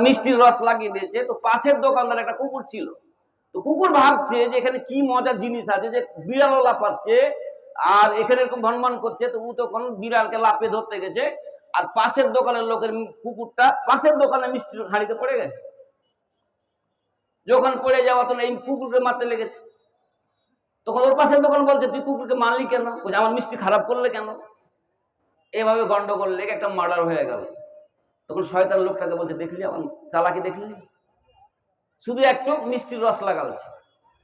মিষ্টির রস লাগিয়ে দিয়েছে। তো পাশের দোকানদার একটা কুকুর ছিল, তো কুকুর ভাবছে যে এখানে কি মজার জিনিস আছে যে বিড়ালও লাফাচ্ছে আর এখানে এরকম ভনভন করছে। তো ও তখন বিড়ালকে লাফে ধরতে গেছে, আর পাশের দোকানের লোকের কুকুরটা পাশের দোকানে মিষ্টির হাঁড়িতে পড়ে গেছে। যখন পড়ে যাওয়া তো এই কুকুরকে মারতে লেগেছে। তখন ওর পাশের দোকান বলছে তুই কুকুরকে মারলি কেন? বলছে আমার মিষ্টি খারাপ করলে কেন? এভাবে গন্ডগোল লেগে একটা মার্ডার হয়ে গেল। তখন শয়তান লোকটাকে বলছে দেখলি আমার চালাকি, দেখলি শুধু একটু মিষ্টির রস লাগালছে,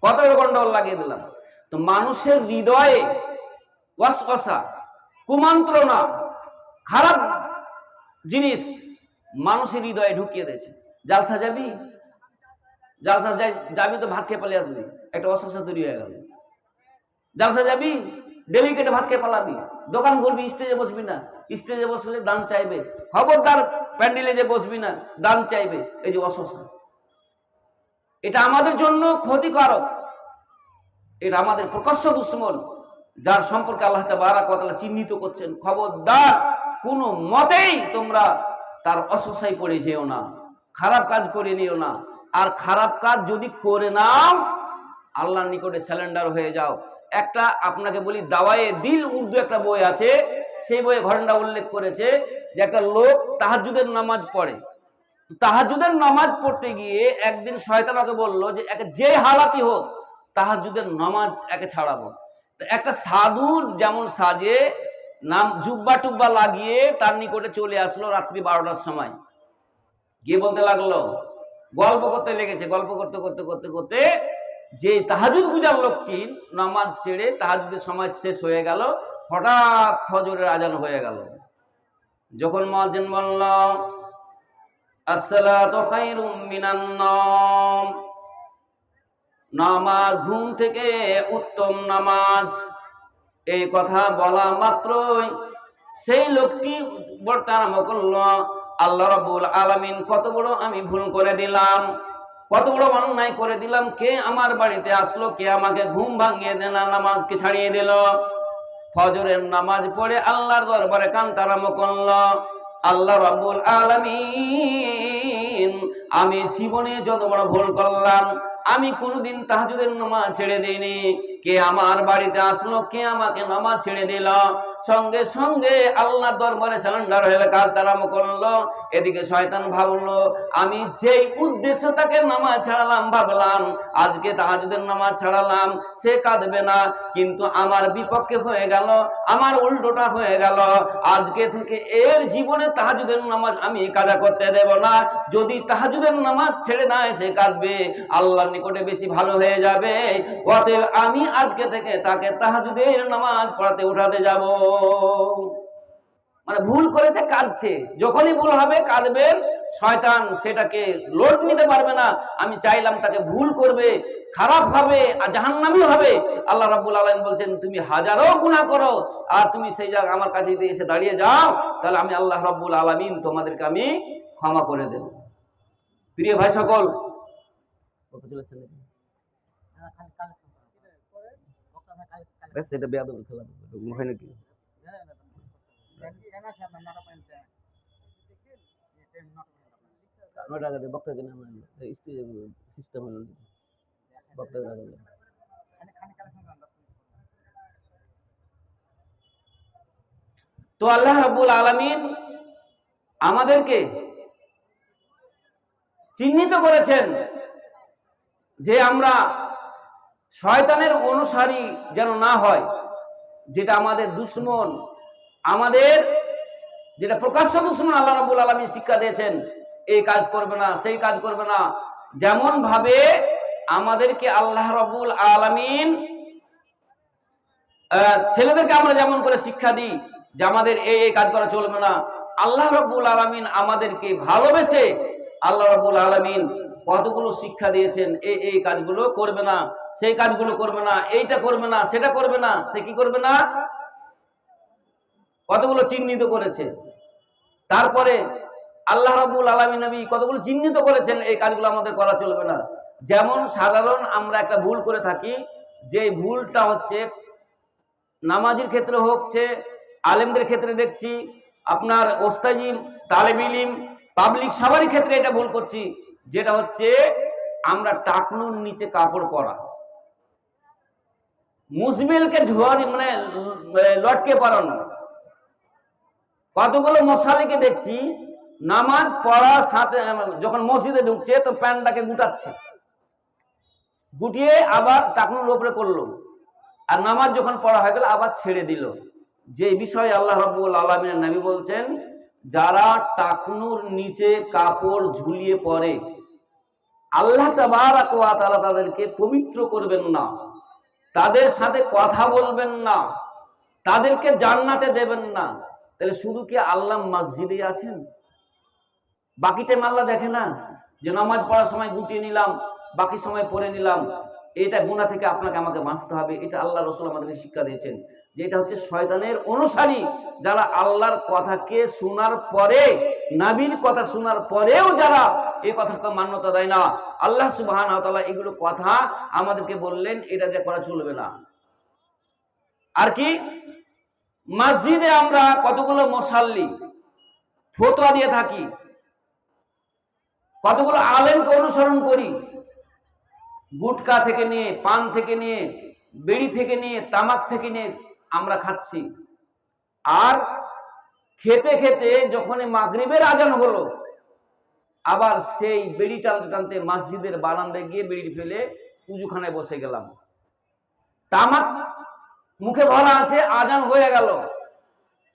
কত গন্ডগোল লাগিয়ে দিলাম। তো মানুষের হৃদয়ে ওয়াসওয়াসা, কুমন্ত্রণা, খারাপ জিনিস মানুষের হৃদয়ে ঢুকিয়ে দিয়েছে। জালসা যাবি, জালসা যাবি তো ভাত খেয়ে পালিয়ে আসবি, একটা ওয়াসওয়াসা তৈরি হয়ে গেল। জালসা যাবি, ডেলি কেটে ভাত খেয়ে পালাবি, দোকান খুলবি, স্টেজে বসবি না, স্টেজে বসলে দান চাইবে, খবরদার প্যান্ডেলে যে বসবি না, দান চাইবে। এই যে ওয়াসওয়াসা, এটা আমাদের জন্য ক্ষতিকারক, এটা আমাদের প্রকাশ্য দুশ্মন, যার সম্পর্কে আল্লাহ তাবারক ওয়া তাআলা চিহ্নিত করছেন। খবরদার কোনো মতেই তোমরা তার অসসায় পড়ে যেও না, খারাপ কাজ করে নিও না। আর খারাপ কাজ যদি করে নাও, আল্লাহর নিকটে স্যালেন্ডার হয়ে যাও। একটা আপনাকে বলি, দাওয়ায়ে দিল উর্দু একটা বই আছে, সেই বইয়ে ঘটনা উল্লেখ করেছে যে একটা লোক তাহাজ্জুদের নামাজ পড়ে। তাহাজ্জুদের নামাজ পড়তে গিয়ে একদিন শয়তান ওকে বললো যে যে হালাতি হোক তাহাজ্জুদের নামাজ একে ছাড়াবো। তো একটা সাধু যেমন সাজে, নাম জুব্বা টুব্বা লাগিয়ে তার নিকটে চলে আসলো রাত্রি 12টার সময়, গিয়ে বলতে লাগলো, গল্প করতে লেগেছে। গল্প করতে করতে করতে করতে যে তাহাজ্জুদ গুজার লোকটি নামাজ ছেড়ে তাহাজ্জুদের সময় শেষ হয়ে গেল, হঠাৎ ফজরের আজান হয়ে গেল। যখন মুয়াজ্জিন বলল আসসালাতু খায়রুম মিনান নাওম, নামাজ ঘুম থেকে উত্তম নামাজ, এই কথা বলা মাত্রই সেই লোকটি বলতে আরম্ভ করলো, আল্লাহ রাব্বুল আলামিন কত বড় আমি ভুল করে দিলাম, কত বড় অন্যায় করে দিলাম। কে আমার বাড়িতে আসলো, কে আমাকে ঘুম ভাঙিয়ে দিল, নামাজকে ছাড়িয়ে দিল। ফজরের নামাজ পড়ে আল্লাহর দরবারে কান্না আরম্ভ করলো, আল্লাহ রাব্বুল আলামিন আমি জীবনে যত বড় ভুল করলাম, আমি কোনোদিন তাহাজ্জুদের নামাজ ছেড়ে দিইনি। কে আমার বাড়িতে আসলো, কে আমাকে নামাজ ছেড়ে দিল। সঙ্গে সঙ্গে আল্লাহর দরবারে সারেন্ডার হয়ে কাঁদতে আরম্ভ করলো। এদিকে শয়তান ভাবলো, আমি যেই উদ্দেশ্য তাকে নামাজ ছাড়ালাম, ভাবলাম আজকে তাহাজ্জুদের নামাজ ছাড়ালাম, সে কাঁদবে না, কিন্তু আমার বিপক্ষে হয়ে গেল, আমার উল্টোটা হয়ে গেল। আজকে থেকে এর জীবনে তাহাজ্জুদের নামাজ আমি কাজা করতে দেব না। যদি তাহাজ্জুদের নামাজ ছেড়ে দেয়, সে কাঁদবে, আল্লাহর নিকটে বেশি ভালো হয়ে যাবে। অতএব আমি আজকে থেকে তাকে তাহাজ্জুদের নামাজ পড়াতে উঠাতে যাব। মানে ভুল করেছে, কাঁদছে, যখনই ভুল হবে কাঁদবেন। শয়তান সেটাকে লোড নিতে পারবে না। আমি চাইলাম তাকে ভুল করবে, খারাপ হবে, আর জাহান্নামী হবে। আল্লাহ রাব্বুল আলামিন বলছেন তুমি হাজারো গুনাহ করো আর তুমি সেই জায়গা আমার কাছে এসে দাঁড়িয়ে যাও, তাহলে আমি আল্লাহ রাব্বুল আলামিন তোমাদেরকে আমি ক্ষমা করে দেব। প্রিয় ভাই সকল, সেটা বেয়াদবি খেলা হয় নাকি? তো আল্লাহ রাব্বুল আলামিন আমাদেরকে চিহ্নিত করেছেন যে আমরা শয়তানের অনুসারী যেন না হয়, যেটা আমাদের দুশমন, আমাদের যেটা প্রকাশ্য দুশমন। আল্লাহ রাব্বুল আলামিন শিক্ষা দিয়েছেন এই কাজ করবে না, সেই কাজ করবে না। যেমন ভাবে আমাদেরকে আল্লাহ রাব্বুল আলামিন ছেলেদেরকে আমরা যেমন করে শিক্ষা দিই যে আমাদের এই কাজ করা চলবে না, আল্লাহ রাব্বুল আলামিন আমাদেরকে ভালোবেসে আল্লাহ রাব্বুল আলামিন কতগুলো শিক্ষা দিয়েছেন, এই কাজগুলো করবে না, সেই কাজগুলো করবে না, এইটা করবে না, সেটা করবে না, সে কি করবে না, কতগুলো চিহ্নিত করেছে। তারপরে আল্লাহ রাব্বুল আলামিন নবী কতগুলো চিহ্নিত করেছেন এই কাজগুলো আমাদের করা চলবে না। যেমন সাধারণ আমরা একটা ভুল করে থাকি, যে ভুলটা হচ্ছে নামাজির ক্ষেত্রে হচ্ছে, আলেমদের ক্ষেত্রে দেখছি, আপনার ওস্তাজি, তালেব ইলম, পাবলিক সবারই ক্ষেত্রে এটা ভুল করছি, যেটা হচ্ছে আমরা টাকনুর নিচে কাপড় পরা, মুসবিলকে ঝুয়ারি মানে লটকে পরানো। কতগুলো মশালিকে দেখছি নামাজ পড়ার সাথে যখন মসজিদে ঢুকছে তো প্যান্টটাকে গুটাচ্ছে, গুটিয়ে আবার টাকনুর উপরে করলো, আর নামাজ যখন পড়া হয়ে গেল আবার ছেড়ে দিল। যে বিষয়ে আল্লাহ রাব্বুল আলামিনের নবী বলছেন, যারা টাকনুর নিচে কাপড় ঝুলিয়ে পড়ে আল্লাহ তাবারক ওয়া তাআলা তাদেরকে পবিত্র করবেন না, তাদের সাথে কথা বলবেন না, তাদেরকে জান্নাতে দেবেন না। তাহলে শুধু কি আল্লাহ মসজিদে আছেন? বাকি টাইম আল্লাহ দেখে না? যে নামাজ পড়ার সময় গুটিয়ে নিলাম, বাকি সময় পড়ে নিলাম, এটা গুনাহ থেকে আপনাকে আমাকে বাঁচতে হবে। এটা আল্লাহ রাসূল আমাদেরকে শিক্ষা দিয়েছেন যে এটা হচ্ছে শয়তানের অনুসারী, যারা আল্লাহর কথাকে শোনার পরে, নবীর কথা শোনার পরেও যারা এই কথাকে মান্যতা দেয় না। আল্লাহ সুবহানাহু ওয়া তাআলা এগুলো কথা আমাদেরকে বললেন, এটা দিয়ে করা চলবে না। আর কি মসজিদে আমরা কতগুলো মুসাল্লি ফতোয়া দিয়ে থাকি, কতগুলো আলেমকে অনুসরণ করি, গুটকা থেকে নিয়ে, পান থেকে নিয়ে, বিড়ি থেকে নিয়ে, তামাক থেকে নিয়ে আমরা খাচ্ছি। আর খেতে খেতে যখন মাগরিবের আজান হলো, আবার সেই বিড়ি টানতে টানতে মসজিদের বারান্দায় গিয়ে বিড়ি ফেলে উজুখানায় বসে গেলাম। তামাক মুখে ভরা আছে, আজান হয়ে গেল,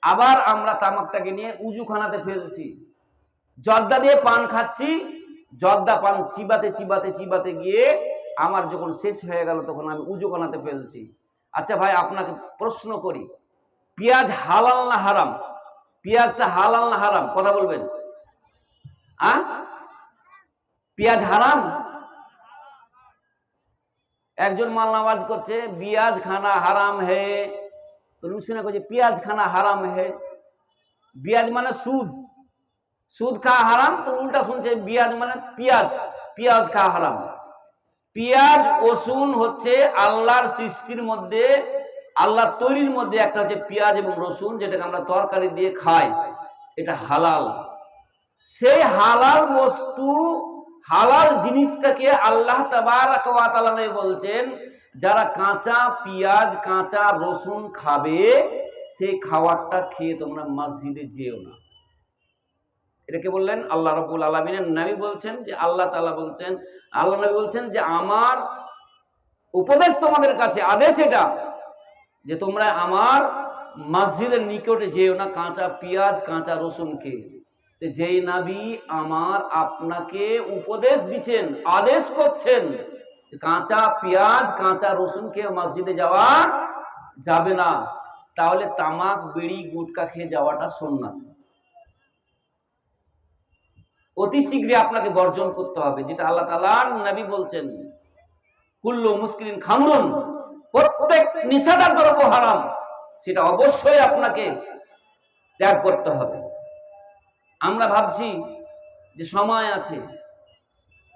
আবার আমরা তামাকটাকে নিয়ে উজুখানাতে ফেলছি। জর্দা দিয়ে পান খাচ্ছি, জর্দা পান চিবাতে চিবাতে চিবাতে গিয়ে আমার যখন শেষ হয়ে গেল তখন আমি উজুখানাতে ফেলছি। আচ্ছা ভাই, আপনাকে প্রশ্ন করি, পেঁয়াজ হালাল না হারাম? পেঁয়াজটা হালাল না হারাম? কথা বলবেন। পেঁয়াজ হারাম? একজন মাল আওয়াজ করছে পেঁয়াজ খানা হারাম হে, তো শুনে করছে পেঁয়াজ খানা হারাম হে। পেঁয়াজ মানে সুদ, সুদ খাওয়া হারাম, তো উল্টা শুনছে পেঁয়াজ মানে পেঁয়াজ, পেঁয়াজ খাওয়া হারাম। পেঁয়াজ রসুন হচ্ছে আল্লাহর সৃষ্টির মধ্যে, আল্লাহর তৈরির মধ্যে একটা হচ্ছে পেঁয়াজ এবং রসুন, যেটাকে আমরা তরকারি দিয়ে খাই, এটা হালাল। সেই হালাল বস্তু, হালাল জিনিসটাকে আল্লাহ তাবারক ওয়া তাআলা বলছেন, যারা কাঁচা পেঁয়াজ কাঁচা রসুন খাবে সেই খাবারটা খেয়ে তোমরা মসজিদে যেও না। এটাকে বললেন আল্লাহ রাব্বুল আলামিনের নবী বলছেন, যে আল্লাহ তাআলা বলছেন, আল্লাহ নবী বলছেন যে আমার উপদেশ তোমাদের কাছে, আদেশ এটা, যে তোমরা আমার মসজিদের নিকটে যেও না কাঁচা পেঁয়াজ কাঁচা রসুন খেয়ে। যেই নবী আমার আপনাকে উপদেশ দিচ্ছেন, আদেশ করছেন কাঁচা পেঁয়াজ কাঁচা রসুন খেয়ে মসজিদে যাওয়া যাবে না, তাহলে তামাক বিড়ি গুটকা খেয়ে যাওয়াটা সুন্নাত। অতি শীঘ্রই আপনাকে বর্জন করতে হবে, যেটা আল্লাহ তাআলার নবী বলছেন, কুল্লু মুসকিরিন খামরুন, প্রত্যেক নিষেধাজ্ঞ দ্রব্য হারাম, সেটা অবশ্যই আপনাকে ত্যাগ করতে হবে। আমরা ভাবছি যে সময় আছে,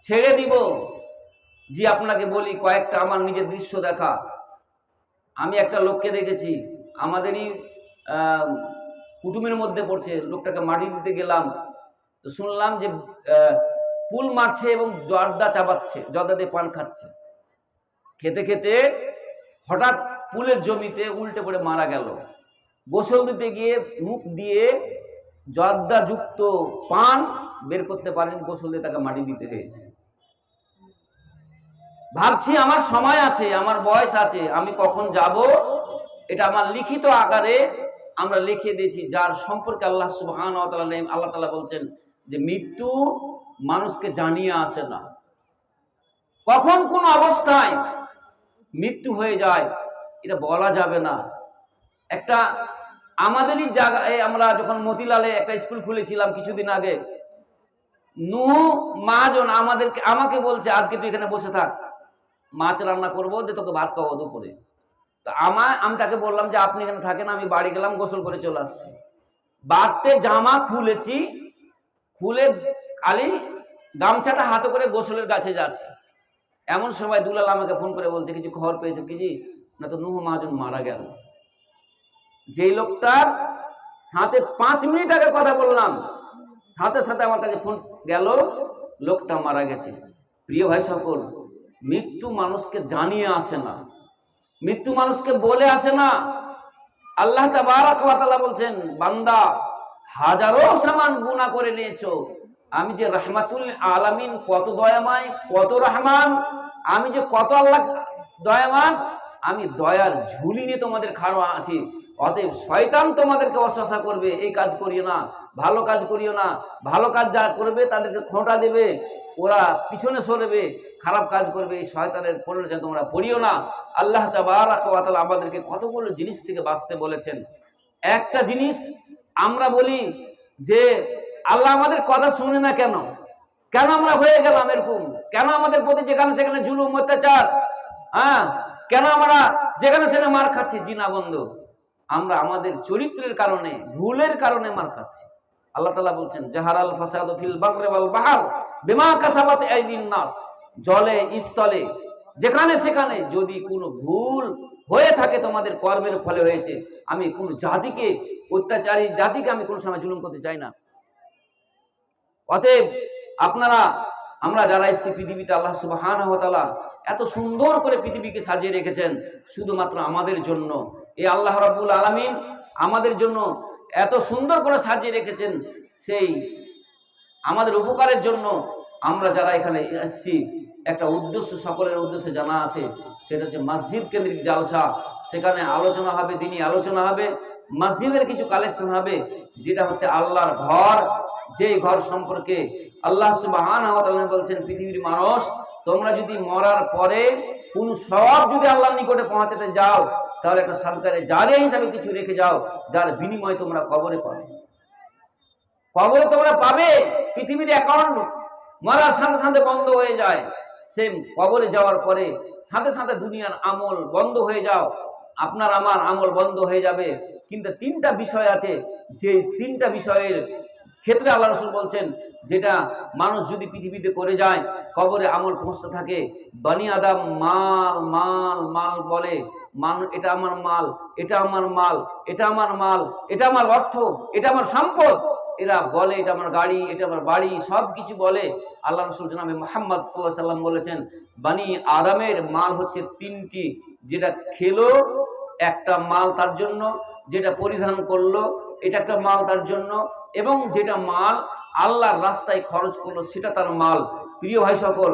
ছেড়ে দিব। জি আপনাকে বলি কয়েকটা আমার নিজের দৃশ্য দেখা। আমি একটা লোককে দেখেছি, আমাদেরই কুটুমের মধ্যে পড়ছে, লোকটাকে মাটি দিতে গেলাম তো শুনলাম যে পুল মারছে এবং জর্দা চাবাচ্ছে, জর্দা দিয়ে পান খাচ্ছে। খেতে খেতে হঠাৎ পুলের জমিতে উল্টে পড়ে মারা গেল। গোসল দিতে গিয়ে মুখ দিয়ে জর্দা যুক্ত পান বের করতে পারেন, গোসল দিয়ে তাকে মাটি দিতে হয়েছে। ভাবছি আমার সময় আছে, আমার বয়স আছে, আমি কখন যাব, এটা আমার লিখিত আকারে আমরা লিখে দিয়েছি, যার সম্পর্কে আল্লাহ সুবহানাহু ওয়া তাআলা আল্লাহ তাআলা বলছেন যে মৃত্যু মানুষকে জানিয়ে আসে না, কখন কোন অবস্থায় মৃত্যু হয়ে যায় এটা বলা যাবে না। একটা আমাদেরই জায়গায়, আমরা যখন মতিলালে একটা স্কুল খুলেছিলাম কিছুদিন আগে, নূহ মহাজন আমাকে বলছে আজকে তুই এখানে বসে থাক, মাছ রান্না করবো, যে তোকে ভাত খাওয়াবো দুপুরে। তো আমি তাকে বললাম যে আপনি এখানে থাকেন, আমি বাড়ি গেলাম, গোসল করে চলে আসছি। বাড়তে জামা খুলেছি, খুলে খালি গামছাটা হাতে করে গোসলের কাছে যাচ্ছে, এমন সময় দুলাল আমাকে ফোন করে বলছে কিছু খবর পেয়েছে কি? জি না, তো নূহ মহাজন মারা গেল। যেই লোকটার সাথে 5 মিনিট আগে কথা বললাম, সাথে সাথে আমার কাছে ফোন গেল, লোকটা মারা গেছে। প্রিয় ভাই সকল, মৃত্যু মানুষকে জানিয়ে আসে না, মৃত্যু মানুষকে বলে আসে না। আল্লাহ তাবারক ওয়া তাআলা বলছেন, বান্দা হাজারো সমান গুনাহ করে নিয়েছো, আমি যে রাহমাতুল আলামিন, কত দয়াময়, কত রহমান, আমি যে কত আল্লাহ দয়াবান, আমি দয়ার ঝুলি নিয়ে তোমাদের খাড়া আছি। অতএব শয়তান তোমাদেরকে ওয়াসওয়াসা করবে, এই কাজ করিও না, ভালো কাজ করিও না, ভালো কাজ যা করবে তাদেরকে খোঁটা দেবে, ওরা পিছনে সরবে, খারাপ কাজ করবে, এই শয়তানের পরিণতি তোমরা পড়িও না। আল্লাহ তাবারক ওয়া তাআলা আমাদেরকে কতগুলো জিনিস থেকে বাঁচতে বলেছেন। একটা জিনিস আমরা বলি যে আল্লাহ আমাদের কথা শুনে না কেন, কেন আমরা হয়ে গেলাম এরকম, কেন আমাদের প্রতি যেখানে সেখানে জুলুম অত্যাচার, হ্যাঁ, কেন আমরা যেখানে সেখানে মার খাচ্ছি? জি না বন্ধু, আমরা আমাদের চরিত্রের কারণে, ভুলের কারণে মার খাচ্ছি। আল্লাহ তাআলা বলছেন, জাহারাল ফাসাদু ফিল বাররি ওয়াল বাহর বিমা কাসাবাত আইদিন নাস, জলে স্থলে যেখানে সেখানে যদি কোনো ভুল হয়ে থাকে তোমাদের কর্মের ফলে হয়েছে। আমি কোন জাতিকে, অত্যাচারী জাতিকে আমি কোনো সময় জুলুম করতে চাই না। অতএব আপনারা, আমরা যারা এসেছি পৃথিবীতে, আল্লাহ সুবহানাহু ওয়া তাআলা এত সুন্দর করে পৃথিবীকে সাজিয়ে রেখেছেন শুধুমাত্র আমাদের জন্য। এই আল্লাহ রাব্বুল আলামিন আমাদের জন্য এত সুন্দর করে সাজিয়ে রেখেছেন, সেই আমাদের উপকারের জন্য। আমরা যারা এখানে এসেছি, একটা উদ্দেশ্য সকলের উদ্দেশ্যে জানা আছে, সেটা হচ্ছে মসজিদ কেন্দ্রিক জালসা। সেখানে আলোচনা হবে, দিনী আলোচনা হবে, মসজিদের কিছু কালেকশন হবে, যেটা হচ্ছে আল্লাহর ঘর। যেই ঘর সম্পর্কে আল্লাহ সুবহানাহু ওয়া তাআলা বলছেন, পৃথিবীর মানুষ, তোমরা যদি মরার পরে কোন সওয়াব যদি আল্লাহর নিকটে পৌঁছাতে যাও, তাহলে একটা সাদকারে জারিয়া হিসাবে কিছু রেখে যাও, যার বিনিময়ে তোমরা কবরে পাবে। কবরে তোমরা পাবে। পৃথিবীর অ্যাকাউন্ট মরার সাথে সাথে বন্ধ হয়ে যায়, সেম কবরে যাওয়ার পরে সাথে সাথে দুনিয়ার আমল বন্ধ হয়ে যাও, আপনার আমার আমল বন্ধ হয়ে যাবে। কিন্তু তিনটা বিষয় আছে, যে তিনটা বিষয়ের ক্ষেত্রে আল্লাহ রাসূল বলছেন, যেটা মানুষ যদি পৃথিবীতে করে যায়, কবরে আমল পৌঁছতে থাকে। বনি আদম মাল মাল মাল বলে, মান এটা আমার মাল, এটা আমার মাল, এটা আমার মাল, এটা আমার অর্থ, এটা আমার সম্পদ, এরা বলে এটা আমার গাড়ি, এটা আমার বাড়ি, সব কিছু বলে। আল্লাহ রাসূল জনাবে মুহাম্মদ সাল্লাল্লাহু আলাইহি সাল্লাম বলেছেন, বনি আদমের মাল হচ্ছে তিনটি, যেটা খেলো একটা মাল তার জন্য, যেটা পরিধান করলো এটা একটা মাল তার জন্য, এবং যেটা মাল আল্লাহর রাস্তায় খরচ করলো সেটা তার মাল। প্রিয় ভাই সকল,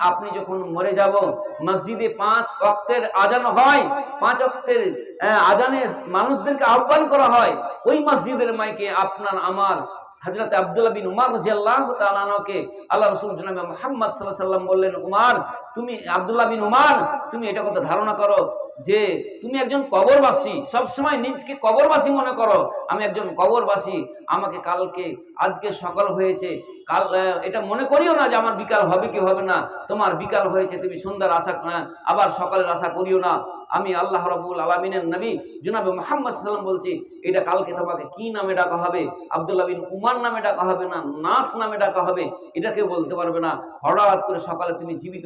আপনি যখন মরে যাব, মসজিদে 5 ওয়াক্তের আজান হয়, 5 ওয়াক্তের আজানে মানুষদেরকে আহ্বান করা হয়। ওই মসজিদের মাইকে আপনার আমার হযরত আব্দুল্লাহ বিন উমর রাদিয়াল্লাহু তাআলা আনহুকে আল্লাহ রাসূল জনাবে মুহাম্মদ সাল্লাল্লাহু আলাইহি সাল্লাম বললেন, উমর, তুমি আব্দুল্লাহ বিন উমর, তুমি এটা কথা ধারণা করো যে তুমি একজন কবরবাসী, সবসময় নিজকে কবরবাসী মনে করো, আমি একজন কবরবাসী, আমাকে কালকে, আজকে সকাল হয়েছে, কাল এটা মনে করিও না যে আমার বিকাল হবে কি হবে না, তোমার বিকাল হয়েছে, তুমি সন্ধ্যার আশা, আবার সকালের আশা করিও না। আমি আল্লাহ রাব্বুল আলামিনের নবী জনাবে মুহাম্মদ সাল্লাল্লাহু আলাইহি ওয়াসাল্লাম বলছি, এটা কালকে তোমাকে কি নামে ডাকা হবে? আব্দুল্লাহ বিন উমর নামে ডাকা হবে না, নাস নামে ডাকা হবে, এটা কেউ বলতে পারবে না। হঠাৎ করে সকালে তুমি জীবিত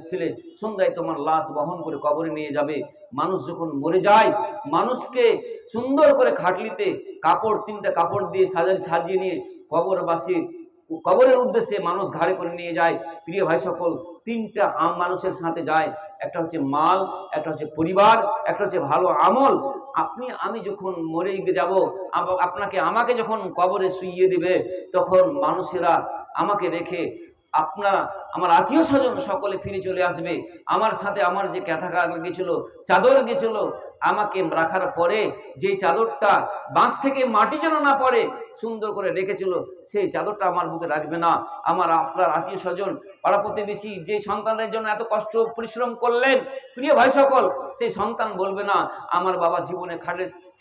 ছিলে, সন্ধ্যায় তোমার লাশ বহন করে কবরে নিয়ে যাবে। মানুষ যখন মরে যায়, মানুষকে সুন্দর করে খাটলিতে কাপড়, 3টা কাপড় দিয়ে সাজিয়ে নিয়ে কবরবাসীর কবরের উদ্দেশ্যে মানুষ ঘাড়ে করে নিয়ে যায়। প্রিয় ভাই সকল, 3টা মানুষের সাথে যায়, একটা হচ্ছে মাল, একটা হচ্ছে পরিবার, একটা হচ্ছে ভালো আমল। আমি যখন মরে যাব, আমাকে যখন কবরে শুইয়ে দিবে, তখন মানুষেরা আমাকে রেখে আমার আত্মীয় স্বজন সকলে ফিরে চলে আসবে। আমার সাথে আমার যে ক্যাথা গেছিল, চাদর গেছিল, আমাকে রাখার পরে যে চাদরটা বাঁশ থেকে মাটি যেন না পড়ে সুন্দর করে রেখেছিল, সেই চাদরটা আমার বুকে রাখবে না। আপনার আত্মীয় স্বজন, পাড়া প্রতিবেশী যে সন্তানের জন্য এত কষ্ট পরিশ্রম করলেন, প্রিয় ভাই সকল, সেই সন্তান বলবে না, আমার বাবা জীবনে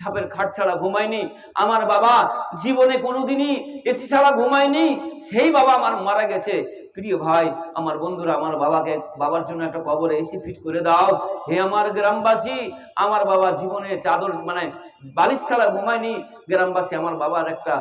ছাপের খাট ছাড়া ঘুমায়নি, আমার বাবা জীবনে কোনোদিনই এসি ছাড়া ঘুমায়নি, সেই বাবা আমার মারা গেছে। প্রিয় ভাই, আমার বন্ধুরা, আমার বাবার জন্য একটা কবরে এসি ফিট করে দাও। হে আমার গ্রামবাসী, আমার বাবা জীবনে চাদর বালিশ ছাড়া ঘুমায়নি, গ্রামবাসী, আমার বাবার একটা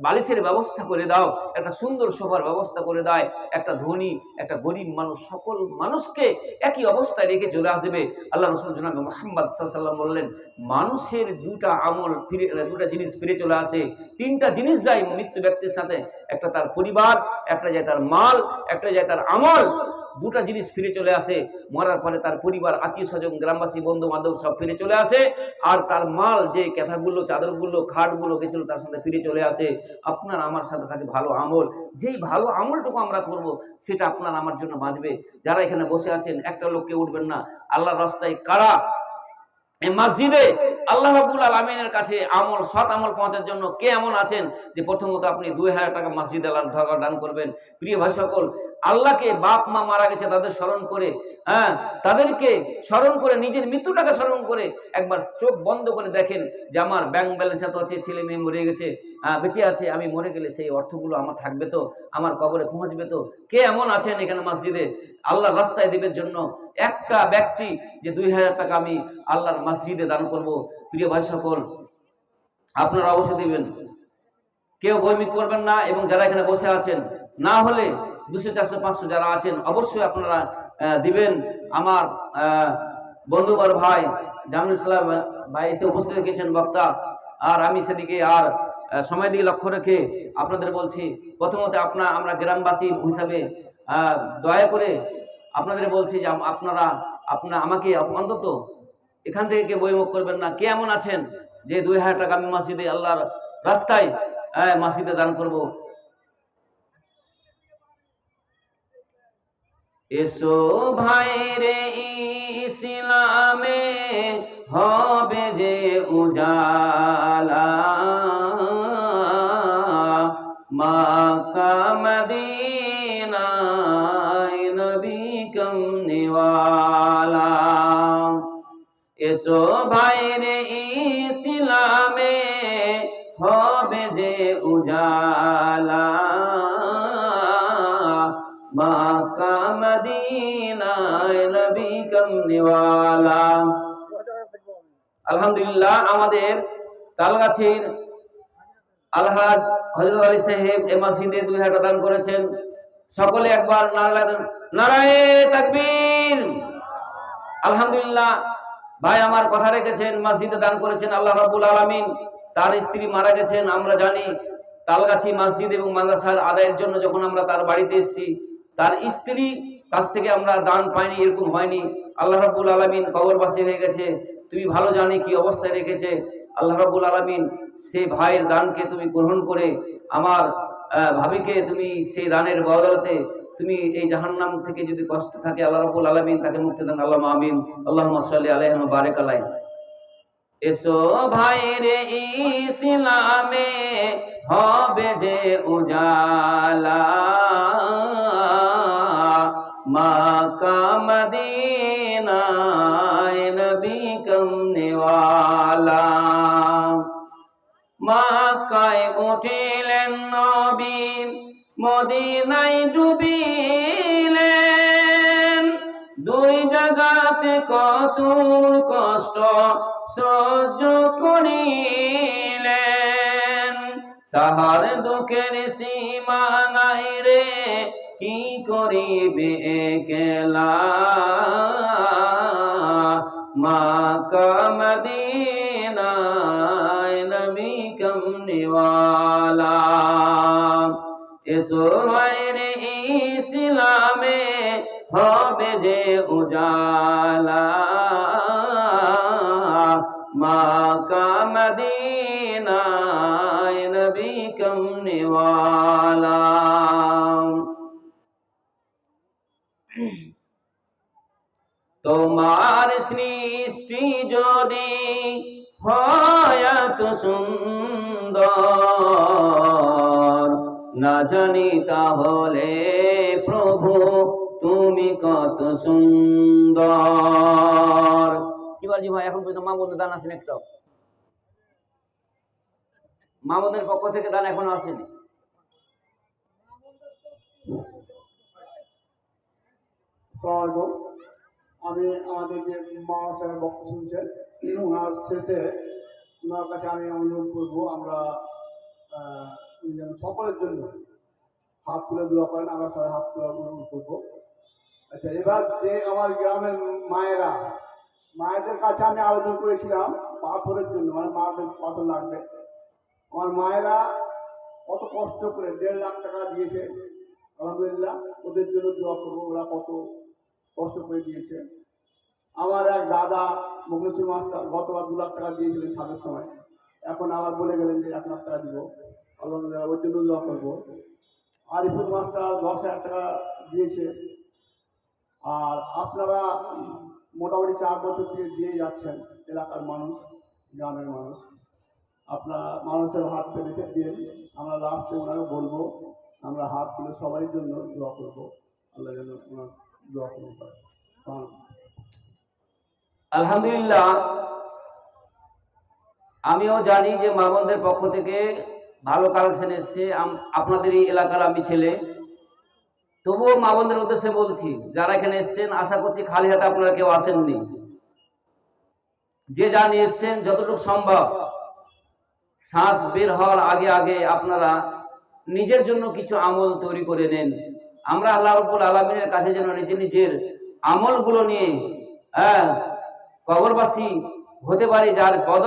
বালিশের ব্যবস্থা করে দাও, একটা সুন্দর শোভার ব্যবস্থা করে দেয়, একটা ধনী একটা গরিব মানুষ সকল মানুষকে একই অবস্থায় রেখে চলে আসবে। আল্লাহ রাসূল জনাবে মুহাম্মদ সাল্লাল্লাহু আলাইহি ওয়াসাল্লাম বললেন, মানুষের দুটা আমল ফিরে, দুটা জিনিস ফিরে চলে আসে, তিনটা জিনিস যায় মৃত্যু ব্যক্তির সাথে, একটা তার পরিবার, একটা যায় তার মাল, একটা যায় তার আমল। দুটা জিনিস ফিরে চলে আসে, মরার পরে তার পরিবার, আত্মীয় স্বজন, গ্রামবাসী, বন্ধু বান্ধব সব ফিরে চলে আসে, আর তার মাল, যে ক্যাথাগুলো, চাদরগুলো, খাটগুলো গেছিল তার সাথে ফিরে চলে আসে। আপনার আমার সাথে থাকে ভালো আমল, যেই ভালো আমলটুকু আমরা করব সেটা আপনার আমার জন্য বাঁচবে। যারা এখানে বসে আছেন একটা লোককে উঠবেন না, আল্লাহর রাস্তায় কারা এই মসজিদে আল্লাহ রাব্বুল আলামিনের কাছে আমল, সৎ আমল পৌঁছার জন্য কে এমন আছেন যে প্রথমত আপনি 2000 টাকা মসজিদে আল্লাহর দান করবেন? প্রিয় ভাই সকল, আল্লাহকে, বাপ মা মারা গেছে তাদের স্মরণ করে, হ্যাঁ, তাদেরকে স্মরণ করে, নিজের মৃত্যুটাকে স্মরণ করে একবার চোখ বন্ধ করে দেখেন যে আমার ব্যাংক ব্যালেন্স এত আছে, ছেলে মেয়ে মরে গেছে, বেঁচে আছে, আমি মরে গেলে সেই অর্থগুলো আমার থাকবে তো, আমার কবরে পৌঁছবে তো? কে এমন আছেন এখানে মসজিদে আল্লাহর রাস্তায় দিবের জন্য একটা ব্যক্তি যে 2000 টাকা আমি আল্লাহর মসজিদে দান করব? প্রিয় ভাই সকল, আপনারা অবশ্যই দিবেন, কেউ ভয়মিত করবেন না। এবং যারা এখানে বসে আছেন, না হলে 200, 400, 500 যারা আছেন অবশ্যই আপনারা দিবেন। আমার বন্ধু আর ভাই জামিল সালাম ভাই এসে উপস্থিত হয়েছেন, বক্তা, আর আমি সেদিকে আর সময় দিয়ে লক্ষ্য রেখে আপনাদের বলছি, প্রথমত আমরা গ্রামবাসী হিসাবে দয়া করে আপনাদের বলছি যে আমাকে অন্তত এখান থেকে কেউ বইমুখ করবেন না। কে এমন আছেন যে 2000 টাকা আমি মসজিদে আল্লাহর রাস্তায় মসজিদে দান করব? এসো ভাই রে ইসলামে হবে যে উজালা, মক্কা মদিনায় নবী কমনেওয়ালা। এসো ভাই রে ইসলামে হবে যে উজালা, মক্কা মদিনায় নবী কমনেওয়ালা। আলহামদুলিল্লাহ, আমাদের তালগাছির আলহাজ হযরত আলী সাহেব এই মসজিদে 2000 টাকা দান করেছেন। সকলে একবার নারায়ে তাকবীর। আলহামদুলিল্লাহ, ভাই আমার কথা রেখেছেন, মসজিদে দান করেছেন। আল্লাহ রাব্বুল আলামিন, তার স্ত্রী মারা গেছেন, আমরা জানি। তালগাছি মসজিদ এবং মাদ্রাসার আদায়ের জন্য যখন আমরা তার বাড়িতে এসেছি, তার স্ত্রী কাছ থেকে আমরা দান পাইনি, এরকম হয়নি। আল্লাহ রাব্বুল আলামিন কবরবাসী হয়ে গেছে, তুমি ভালো জানি কি অবস্থায় রেখেছে। আল্লাহ রাব্বুল আলামিন সেই ভাইয়ের দানকে তুমি গ্রহণ করে আমার ভাবিকে তুমি সেই দানের বদৌলতে তুমি এই জাহান্নাম থেকে যদি কষ্ট থাকে, আল্লাহ রাব্বুল আলামিন তাকে মুক্তি দান। আল্লাহুম্মা আমিন। আল্লাহুম্মা সাল্লি আলাইহি ওয়া বারিক আলাইহি। এসো ভাই রে ইসলামে হবে যে উজালা, মক্কা মদিনায় নবী কমনেওয়ালা। মক্কায় উঠিলেন নবী, মদিনায় ডুবিলেন, দুই জায়গাতে কত কষ্ট সহ্য করিলেন, তাহার দুঃখের সীমা নাই রে, কি করিবে একলা, মক্কা মদিনায় নবী কমনেওয়ালা। এসো ভাই রে ইসলামে হবে যে উজালা, মক্কা মদিনায় নবী কমনেওয়ালা। তোমার সৃষ্টি যদি হয় এত সুন্দর, না জানি তাহলে প্রভু তুমি কত সুন্দর। কি বলছি ভাই, এখন পর্যন্ত মা বোনের দান আসেনি একটা? মা বোনের পক্ষ থেকে দান এখনো আসেনি। আমি আমাদের যে মহাশয়ের বক্তব্য শুনছেন, ওনার শেষে ওনার কাছে আমি অনুরোধ করবো, আমরা যেন সকলের জন্য হাত তুলে দোয়া করেন, আমরা সবাই হাত তোলা করবো। আচ্ছা, এবার যে আমার গ্রামের মায়েদের কাছে আমি আবেদন করেছিলাম পাথরের জন্য, মানে মায়ের পাথর লাগবে। আমার মায়েরা কত কষ্ট করে 1.5 লাখ টাকা দিয়েছে, আলহামদুলিল্লাহ ওদের জন্য দোয়া করবো, ওরা কত কষ্ট করে দিয়েছে। আমার এক দাদা মুখলেশ্বর মাস্টার গতবার 2 লাখ টাকা দিয়েছিলেন ছাদের সময়, এখন আবার বলে গেলেন যে 1 লাখ টাকা দিব, আলহামদুলিল্লাহ ওর জন্য দোয়া করবো। আরিফুল মাস্টার 10,000 টাকা দিয়েছে। আর আপনারা মোটামুটি 4 বছর থেকে দিয়ে যাচ্ছেন, এলাকার মানুষ, গ্রামের মানুষ, আপনারা মানুষের হাত পেরেছে দিয়ে, আমরা লাস্টে ওনারা বলবো, আমরা হাত তুলে সবাই জন্য দোয়া করবো, আল্লাহ যেন ওনার দোয়া করবো। আলহামদুলিল্লাহ, আমিও জানি যে মা বোনদের পক্ষ থেকে ভালো কালেকশন এসছে। আপনাদের এই এলাকার আমি ছেলে, তবুও মা বোনদের উদ্দেশ্যে বলছি, যারা এখানে এসছেন আশা করছি খালি হাতে আপনারা কেউ আসেননি। যে যা নিয়ে এসছেন যতটুকু সম্ভব শ্বাস বের হওয়ার আগে আগে আপনারা নিজের জন্য কিছু আমল তৈরি করে নেন। আমরা আল্লাহ রাব্বুল আলামিনের কাছে যেন নিজের আমলগুলো নিয়ে কবরবাসী হতে পারি, যার